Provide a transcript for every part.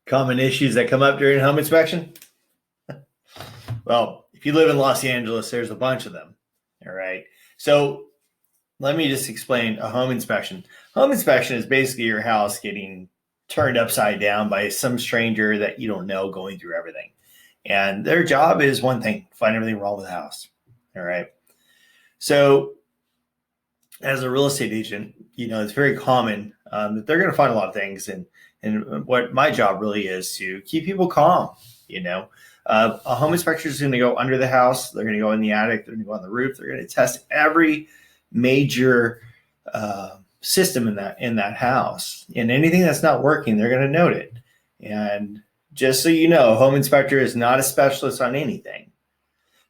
Common issues that come up during home inspection? Well, if you live in Los Angeles, there's a bunch of them. All right. So let me just explain a home inspection. Home inspection is basically your house getting turned upside down by some stranger that you don't know going through everything. And their job is one thing, find everything wrong with the house. All right. So as a real estate agent, it's very common that they're going to find a lot of things. And what my job really is to keep people calm. A home inspector is going to go under the house. They're going to go in the attic. They're going to go on the roof. They're going to test every major system in that house. And anything that's not working, they're going to note it. And just so you know, a home inspector is not a specialist on anything.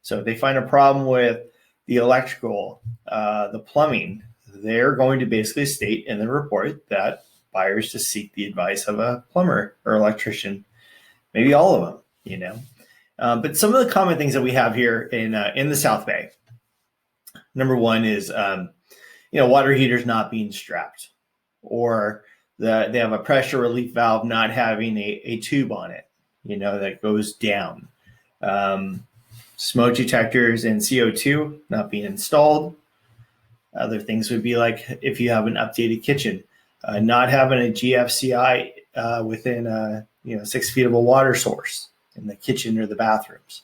So if they find a problem with the electrical, the plumbing, they're going to basically state in the report that buyers to seek the advice of a plumber or electrician, maybe all of them, But some of the common things that we have here in the South Bay, number one is, water heaters not being strapped, or they have a pressure relief valve not having a tube on it, that goes down. Smoke detectors and CO2 not being installed. Other things would be like if you have an updated kitchen, not having a GFCI within 6 feet of a water source in the kitchen or the bathrooms.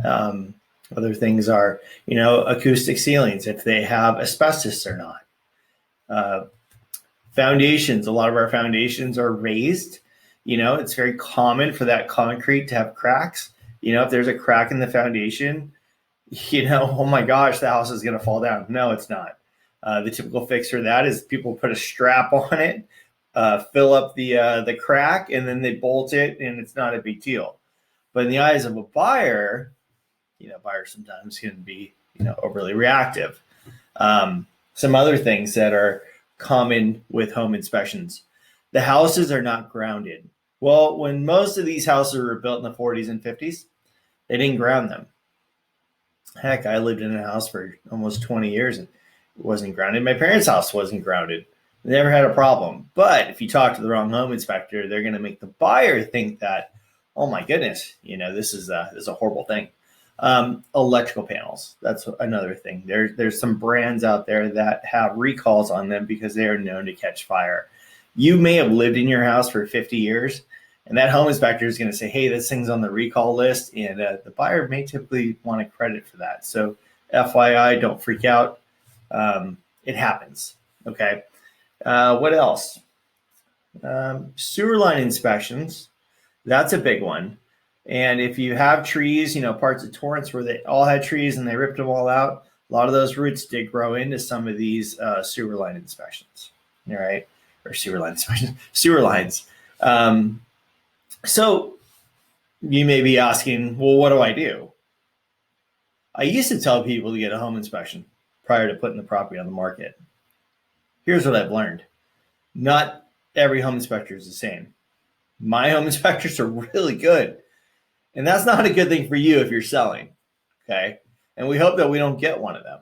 Other things are, acoustic ceilings, if they have asbestos or not. Foundations, a lot of our foundations are raised. It's very common for that concrete to have cracks. If there's a crack in the foundation, oh my gosh, the house is going to fall down. No, it's not. The typical fix for that is people put a strap on it, fill up the crack, and then they bolt it, and it's not a big deal. But in the eyes of a buyer, buyers sometimes can be, overly reactive. Some other things that are common with home inspections: the houses are not grounded. Well, when most of these houses were built in the 40s and 50s, they didn't ground them. Heck, I lived in a house for almost 20 years and it wasn't grounded. My parents' house wasn't grounded. They never had a problem. But if you talk to the wrong home inspector, they're going to make the buyer think that, oh my goodness, this is a horrible thing. Electrical panels, that's another thing. There's some brands out there that have recalls on them because they are known to catch fire. You may have lived in your house for 50 years, and that home inspector is going to say, hey, this thing's on the recall list, and the buyer may typically want a credit for that. So FYI, don't freak out. It happens. Okay. What else? Sewer line inspections. That's a big one. And if you have trees, parts of Torrance where they all had trees and they ripped them all out, a lot of those roots did grow into some of these sewer line inspections. All right. Or sewer line inspections, sewer lines. So you may be asking, well, what do I do? I used to tell people to get a home inspection prior to putting the property on the market. Here's what I've learned. Not every home inspector is the same. My home inspectors are really good. And that's not a good thing for you if you're selling. Okay. And we hope that we don't get one of them.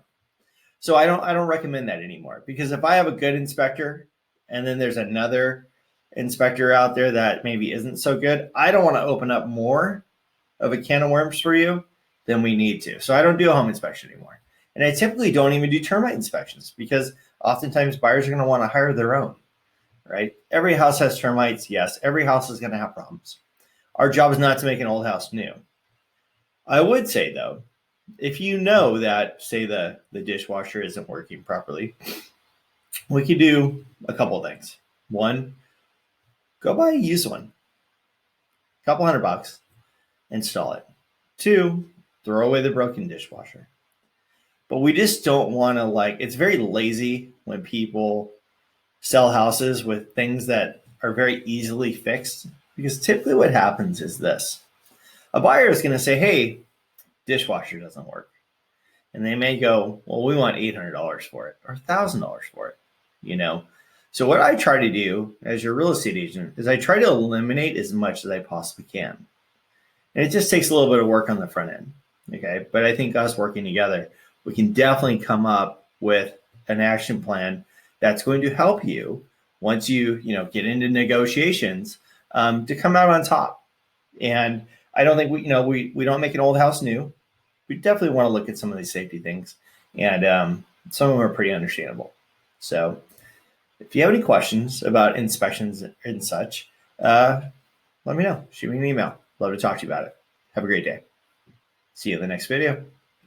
So I don't recommend that anymore, because if I have a good inspector and then there's another inspector out there that maybe isn't so good, I don't want to open up more of a can of worms for you than we need to. So I don't do a home inspection anymore. And I typically don't even do termite inspections, because oftentimes buyers are going to want to hire their own, right? Every house has termites. Yes, every house is going to have problems. Our job is not to make an old house new. I would say, though, if you know that, say, the dishwasher isn't working properly, we could do a couple of things. One, go buy a used one, a couple $100, install it. Two, throw away the broken dishwasher. But we just don't want to, it's very lazy when people sell houses with things that are very easily fixed, because typically what happens is this. A buyer is going to say, hey, dishwasher doesn't work. And they may go, well, we want $800 for it or $1,000 for it, So what I try to do as your real estate agent is I try to eliminate as much as I possibly can. And it just takes a little bit of work on the front end. Okay. But I think us working together, we can definitely come up with an action plan that's going to help you once you, get into negotiations to come out on top. And I don't think we don't make an old house new. We definitely want to look at some of these safety things, and some of them are pretty understandable. So if you have any questions about inspections and such, let me know. Shoot me an email. Love to talk to you about it. Have a great day. See you in the next video.